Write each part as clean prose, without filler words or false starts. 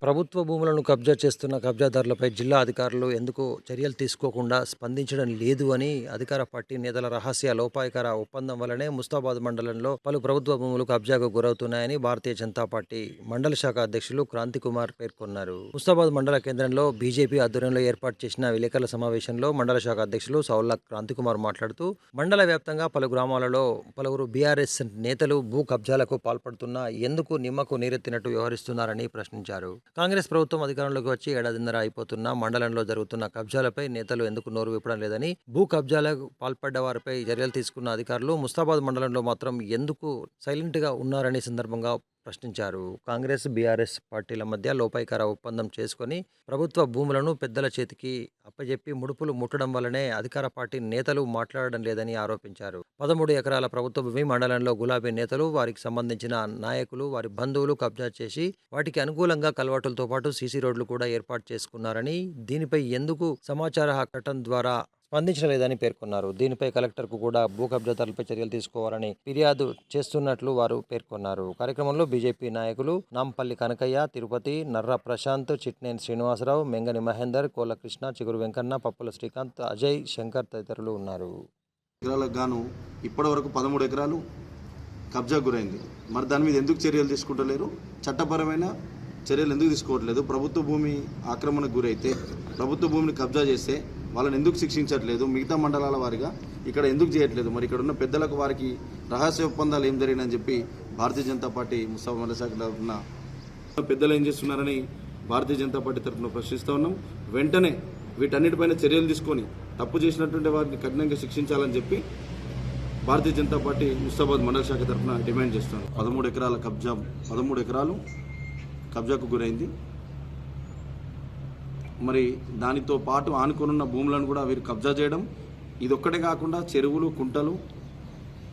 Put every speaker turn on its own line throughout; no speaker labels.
ప్రభుత్వ భూములను కబ్జా చేస్తున్న కబ్జాదారులపై జిల్లా అధికారులు ఎందుకు చర్యలు తీసుకోకుండా స్పందించడం లేదు అని అధికార పార్టీ నేతల రహస్య లోపాయకర ఒప్పందం వల్లనే ముస్తాబాద్ మండలంలో పలు ప్రభుత్వ భూములు కబ్జాకు గురవుతున్నాయని భారతీయ జనతా పార్టీ మండల శాఖ అధ్యక్షులు క్రాంతి కుమార్ పేర్కొన్నారు. ముస్తాబాద్ మండల కేంద్రంలో బీజేపీ ఆధ్వర్యంలో ఏర్పాటు చేసిన విలేకరుల సమావేశంలో మండల శాఖ అధ్యక్షులు సౌల్లా క్రాంతి కుమార్ మాట్లాడుతూ మండల వ్యాప్తంగా పలు గ్రామాలలో పలువురు బీఆర్ఎస్ నేతలు భూ కబ్జాలకు పాల్పడుతున్నా ఎందుకు నిమ్మకు నీరెత్తినట్టు వ్యవహరిస్తున్నారని ప్రశ్నించారు. కాంగ్రెస్ ప్రభుత్వం అధికారంలోకి వచ్చి ఏడాదిన్నర అయిపోతున్నా మండలంలో జరుగుతున్న కబ్జాలపై నేతలు ఎందుకు నోరు విప్పడం లేదని, భూ కబ్జాలకు పాల్పడ్డ వారిపై చర్యలు తీసుకున్న అధికారులు ముస్తాబాద్ మండలంలో మాత్రం ఎందుకు సైలెంట్గా ఉన్నారని సందర్భంగా ప్రశ్నించారు. కాంగ్రెస్ బీఆర్ఎస్ పార్టీల మధ్య లోపాయికార ఒప్పందం చేసుకుని ప్రభుత్వ భూములను పెద్దల చేతికి అప్పజెప్పి ముడుపులు ముట్టడం వల్లనే అధికార పార్టీ నేతలు మాట్లాడడం లేదని ఆరోపించారు. 13 ఎకరాల ప్రభుత్వ భూమి మండలంలో గులాబీ నేతలు, వారికి సంబంధించిన నాయకులు, వారి బంధువులు కబ్జా చేసి వాటికి అనుకూలంగా కల్వర్టులతో పాటు సీసీ రోడ్లు కూడా ఏర్పాటు చేసుకున్నారని, దీనిపై ఎందుకు సమాచార చట్టం ద్వారా స్పందించలేదని పేర్కొన్నారు. దీనిపై కలెక్టర్కు కూడా భూ కబ్జాదారులపై చర్యలు తీసుకోవాలని ఫిర్యాదు చేస్తున్నట్లు వారు పేర్కొన్నారు. కార్యక్రమంలో బీజేపీ నాయకులు నాంపల్లి కనకయ్య, తిరుపతి, నర్ర ప్రశాంత్, చిట్నేని శ్రీనివాసరావు, మెంగని మహేందర్, కోల కృష్ణ, చిగురు వెంకన్న, పప్పుల శ్రీకాంత్, అజయ్, శంకర్ తదితరులు ఉన్నారు.
ఎకరాలకు గాను ఇప్పటి వరకు 13 ఎకరాలు కబ్జా గురైంది. మరి దాని మీద ఎందుకు చర్యలు తీసుకుంటలేరు? చట్టపరమైన చర్యలు ఎందుకు తీసుకోవట్లేదు? ప్రభుత్వ భూమి ఆక్రమణకు గురైతే, ప్రభుత్వ భూమిని కబ్జా చేస్తే వాళ్ళని ఎందుకు శిక్షించట్లేదు? మిగతా మండలాల వారిగా ఇక్కడ ఎందుకు చేయట్లేదు? మరి ఇక్కడ ఉన్న పెద్దలకు వారికి రహస్య ఒప్పందాలు ఏం జరిగినాయని చెప్పి భారతీయ జనతా పార్టీ ముస్తాబాద్ మండల శాఖ తరఫున పెద్దలు ఏం చేస్తున్నారని భారతీయ జనతా పార్టీ తరఫున ప్రశ్నిస్తూ ఉన్నాం. వెంటనే వీటన్నిటిపైన చర్యలు తీసుకొని తప్పు చేసినటువంటి వారిని కఠినంగా శిక్షించాలని చెప్పి భారతీయ జనతా పార్టీ ముస్తాబాద్ మండల శాఖ తరఫున డిమాండ్ చేస్తున్నాం. 13 ఎకరాలు కబ్జాకు గురైంది. మరి దానితో పాటు ఆనుకొనున్న భూములను కూడా వీరు కబ్జా చేయడం, ఇదొక్కటే కాకుండా చెరువులు, కుంటలు,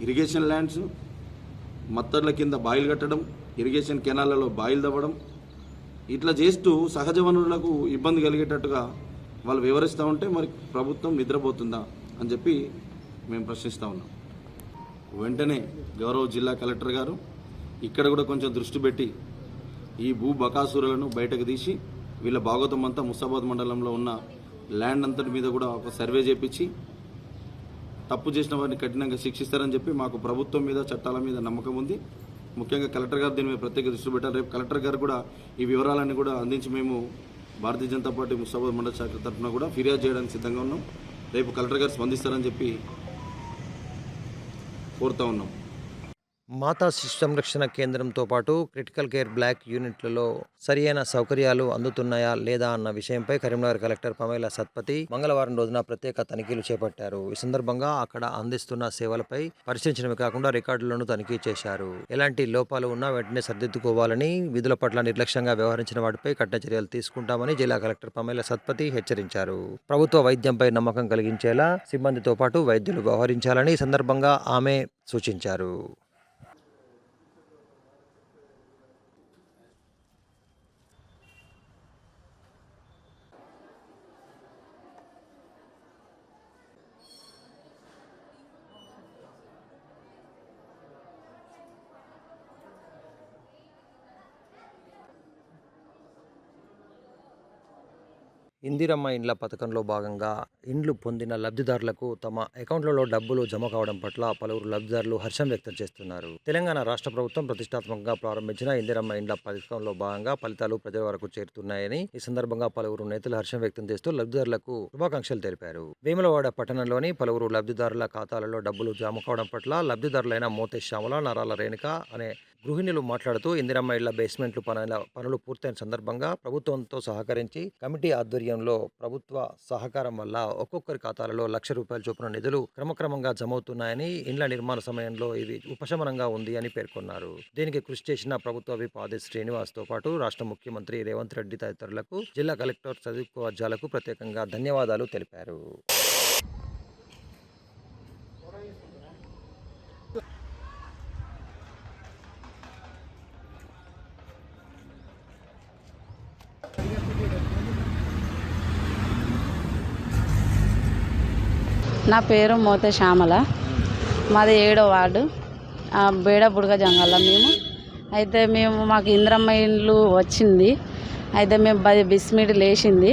ఇరిగేషన్ ల్యాండ్స్, మత్తర్ల కింద బాయిలు కట్టడం, ఇరిగేషన్ కెనాళ్లలో బాయిలు తవ్వడం, ఇట్లా చేస్తూ సహజ వనరులకు ఇబ్బంది కలిగేటట్టుగా వాళ్ళు వివరిస్తూ ఉంటే మరి ప్రభుత్వం నిద్రపోతుందా అని చెప్పి మేము ప్రశ్నిస్తూ ఉన్నాం. వెంటనే గౌరవ జిల్లా కలెక్టర్ గారు ఇక్కడ కూడా కొంచెం దృష్టి పెట్టి ఈ భూ బకాసురులను బయటకు తీసి వీళ్ళ భాగవతం అంతా ముస్తాబాద్ మండలంలో ఉన్న ల్యాండ్ అంతటి మీద కూడా ఒక సర్వే చేపించి తప్పు చేసిన వారిని కఠినంగా శిక్షిస్తారని చెప్పి మాకు ప్రభుత్వం మీద, చట్టాల మీద నమ్మకం ఉంది. ముఖ్యంగా కలెక్టర్ గారు దీని మీద ప్రత్యేక దృష్టి పెట్టారు. రేపు కలెక్టర్ గారు కూడా ఈ వివరాలన్నీ కూడా అందించి మేము భారతీయ జనతా పార్టీ ముస్తాబాద్ మండల శాఖ తరఫున కూడా ఫిర్యాదు చేయడానికి సిద్ధంగా ఉన్నాం. రేపు కలెక్టర్ గారు స్పందిస్తారని చెప్పి కోరుతూ ఉన్నాం.
మాతా శిశు సంరక్షణ కేంద్రంతో పాటు క్రిటికల్ కేర్ బ్లాక్ యూనిట్లలో సరియైన సౌకర్యాలు అందుతున్నాయా లేదా అన్న విషయంపై కరీంనగర్ కలెక్టర్ పమేలా సత్పతి మంగళవారం రోజున ప్రత్యేక తనిఖీలు చేపట్టారు. ఈ సందర్భంగా అక్కడ అందిస్తున్న సేవలపై పరిశీలించడమే కాకుండా రికార్డులను తనిఖీ చేశారు. ఎలాంటి లోపాలు ఉన్నా వెంటనే సర్దిద్దుకోవాలని, విధుల పట్ల నిర్లక్ష్యంగా వ్యవహరించిన వాటిపై కఠిన చర్యలు తీసుకుంటామని జిల్లా కలెక్టర్ పమేలా సత్పతి హెచ్చరించారు. ప్రభుత్వ వైద్యంపై నమ్మకం కలిగించేలా సిబ్బందితో పాటు వైద్యులు వ్యవహరించాలని ఈ సందర్భంగా ఆమె సూచించారు. ఇందిరమ్మ ఇండ్ల పథకంలో భాగంగా ఇండ్లు పొందిన లబ్ధిదారులకు తమ అకౌంట్లలో డబ్బులు జమ కావడం పట్ల పలువురు లబ్ధిదారులు హర్షం వ్యక్తం చేస్తున్నారు. తెలంగాణ రాష్ట్ర ప్రభుత్వం ప్రతిష్టాత్మకంగా ప్రారంభించిన ఇందిరమ్మ ఇండ్ల పథకంలో భాగంగా ఫలితాలు ప్రజల వరకు చేరుతున్నాయని ఈ సందర్భంగా పలువురు నేతలు హర్షం వ్యక్తం చేస్తూ లబ్ధిదారులకు శుభాకాంక్షలు తెలిపారు. వేములవాడ పట్టణంలోని పలువురు లబ్ధిదారుల ఖాతాలలో డబ్బులు జమ కావడం పట్ల లబ్ధిదారులైన మోతే శ్యామల, నరాల రేణుక అనే గృహిణులు మాట్లాడుతూ ఇందిరమ్మ ఇళ్ల బేస్మెంట్లు పనులు పూర్తయిన సందర్భంగా ప్రభుత్వంతో సహకరించి కమిటీ ఆధ్వర్యంలో ప్రభుత్వ సహకారం వల్ల ఒక్కొక్కరి ఖాతాలలో ₹1,00,000 చొప్పున నిధులు క్రమక్రమంగా జమవుతున్నాయని, ఇండ్ల నిర్మాణ సమయంలో ఇది ఉపశమనంగా ఉంది అని పేర్కొన్నారు. దీనికి కృషి చేసిన ప్రభుత్వ విప్ ఆది శ్రీనివాస్తో పాటు రాష్ట్ర ముఖ్యమంత్రి రేవంత్ రెడ్డి తదితరులకు జిల్లా కలెక్టర్ సదీప్ వర్జాలకు ప్రత్యేకంగా ధన్యవాదాలు తెలిపారు.
నా పేరు మోతే శ్యామల, మాది 7వ వార్డు బేడ బుడగ జంగల్లో మేము. అయితే మాకు ఇందిరమ్మ ఇండ్లు వచ్చింది. అయితే మేము బిస్మిట్ లేచింది,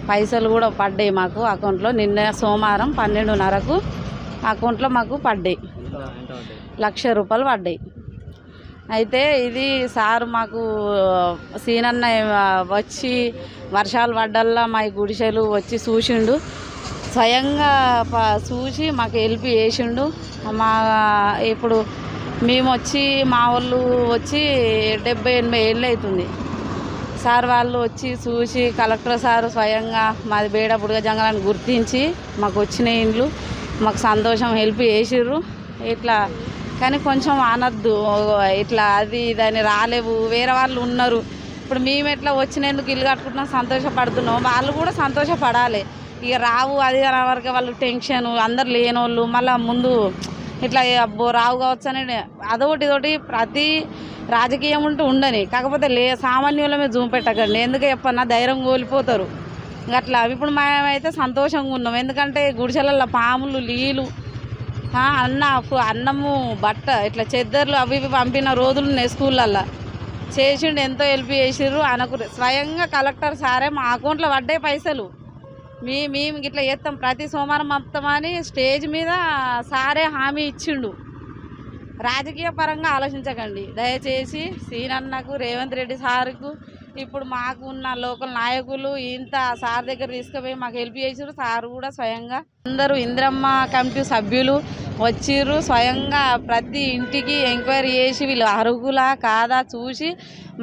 పైసలు కూడా పడ్డాయి మాకు అకౌంట్లో. నిన్న సోమవారం 12:30కు అకౌంట్లో మాకు పడ్డాయి, 1,00,000 రూపాయలు పడ్డాయి. అయితే ఇది సారు మాకు సీనన్న వచ్చి వర్షాలు పడ్డల్లా మా గుడిసెలు వచ్చి చూసిండు, స్వయంగా చూసి మాకు హెల్ప్ చేసిండు. మా ఇప్పుడు మేము వచ్చి మా వాళ్ళు వచ్చి 70-80 ఏళ్ళు అవుతుంది. సార్ వాళ్ళు వచ్చి చూసి కలెక్టర్ సారు స్వయంగా మాది బేడపుడుగా జంగలాన్ని గుర్తించి మాకు వచ్చిన ఇండ్లు మాకు సంతోషం హెల్ప్ చేసిర్రు. ఇట్లా కానీ కొంచెం అనద్దు, ఇట్లా అది దాన్ని రాలేవు, వేరే వాళ్ళు ఉన్నారు. ఇప్పుడు మేము ఎట్లా వచ్చినందుకు ఇల్లు కట్టుకుంటున్నాం, సంతోషపడుతున్నాం, వాళ్ళు కూడా సంతోషపడాలి. ఇక రావు అది వరకు వాళ్ళు టెన్షన్, అందరు లేనోళ్ళు మళ్ళీ ముందు ఇట్లా అబ్బో రావు కావచ్చు అని అదొకటి ఇదొకటి ప్రతి రాజకీయం ఉంటూ ఉండని. కాకపోతే సామాన్యుల మీద జూమ్ పెట్టకండి, ఎందుకు చెప్పన్నా ధైర్యం కోల్పోతారు. అట్లా ఇప్పుడు మేమైతే సంతోషంగా ఉన్నాం, ఎందుకంటే గుడిసెలల్లో పాములు నీళ్ళు అన్నము బట్ట ఇట్లా చెద్దర్లు అవి ఇవి పంపిన రోజులు ఉన్నాయి. స్కూళ్ళల్లో చేసిండు, ఎంతో హెల్ప్ చేసిర్రు. ఆయనకు స్వయంగా కలెక్టర్ సారే మా అకౌంట్లో పడ్డాయి పైసలు. మేము ఇట్లా చేస్తాం ప్రతి సోమవారం మొత్తమని స్టేజ్ మీద సారే హామీ ఇచ్చిండు. రాజకీయ పరంగా ఆలోచించకండి దయచేసి. సీనన్నకు, రేవంత్ రెడ్డి సార్కు, ఇప్పుడు మాకు ఉన్న లోకల్ నాయకులు ఇంత సార్ దగ్గర తీసుకుపోయి మాకు హెల్ప్ చేసిర్రు. సార్ కూడా స్వయంగా అందరూ ఇంద్రమ్మ కమిటీ సభ్యులు వచ్చిర్రు, స్వయంగా ప్రతి ఇంటికి ఎంక్వైరీ చేసి వీళ్ళు అర్హులా కాదా చూసి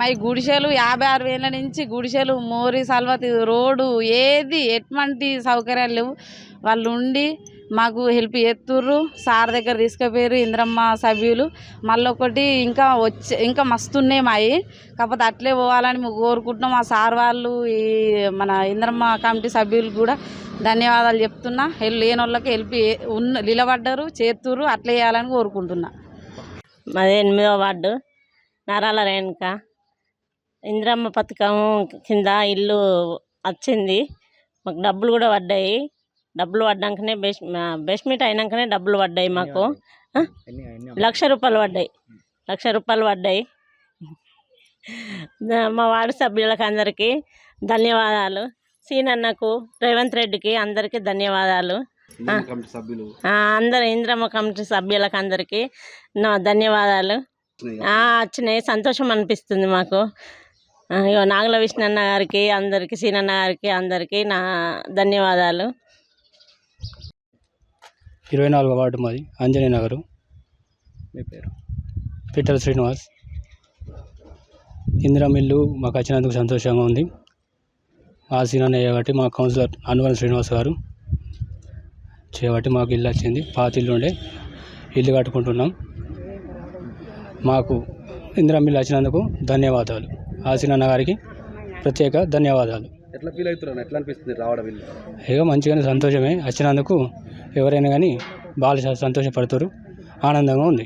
మా గుడిసెలు 56 ఏళ్ళ నుంచి గుడిసెలు మోరి సల్వతి రోడ్డు ఏది ఎటువంటి సౌకర్యాలు లేవు, వాళ్ళు ఉండి మాకు హెల్ప్ చేస్తుర్రు. సార్ దగ్గర తీసుకుపోయారు ఇంద్రమ్మ సభ్యులు. మళ్ళీ ఒకటి ఇంకా మస్తున్నాయి మావి, కాకపోతే అట్లే పోవాలని మేము కోరుకుంటున్నాం. మా సార్ వాళ్ళు ఈ మన ఇంద్రమ్మ కమిటీ సభ్యులు కూడా ధన్యవాదాలు చెప్తున్నా. లేని వాళ్ళకి హెల్ప్ నిలబడ్డారు, చేస్తుర్రు, అట్లే చేయాలని కోరుకుంటున్నా.
మాది 8వ వార్డు నారాల రేణుక. ఇంద్రమ్మ పథకం కింద ఇల్లు వచ్చింది, మాకు డబ్బులు కూడా పడ్డాయి. డబ్బులు పడ్డాకనే బెస్ట్మీట్ అయినాకనే డబ్బులు పడ్డాయి మాకు. 1,00,000 రూపాయలు పడ్డాయి, 1,00,000 రూపాయలు పడ్డాయి. మా వార్డు సభ్యులకు అందరికీ ధన్యవాదాలు. సీనన్నకు, రేవంత్ రెడ్డికి అందరికీ ధన్యవాదాలు. అందరు ఇంద్రమ్మ కమిటీ సభ్యులకు అందరికీ నా ధన్యవాదాలు. వచ్చినాయి, సంతోషం అనిపిస్తుంది మాకు. నాగల విష్ణన్న గారికి, అందరికీ, సీనన్న గారికి అందరికీ నా ధన్యవాదాలు.
24వ వార్డు మాది ఆంజనేయ నగరు.
మీ పేరు?
పిట్టల శ్రీనివాస్. ఇందిరమ్మ ఇల్లు మాకు వచ్చినందుకు సంతోషంగా ఉంది. మా సీనన్న చేయబట్టి, మా కౌన్సిలర్ అనువరం శ్రీనివాస్ గారు చేయబట్టి మాకు ఇల్లు వచ్చింది. పాత ఇల్లు ఉండే ఇల్లు కట్టుకుంటున్నాం. మాకు ఇందిరమ్మ ఇల్లు వచ్చినందుకు ధన్యవాదాలు. ఆ సీనన్న గారికి ప్రత్యేక ధన్యవాదాలు.
ఎట్లా ఫీల్ అవుతున్నారు, ఎట్లా అనిపిస్తుంది రావడం ఇల్లు?
ఏదో మంచిగానే సంతోషమే, వచ్చినందుకు ఎవరైనా కానీ బాగా సంతోషపడుతారు, ఆనందంగా ఉంది.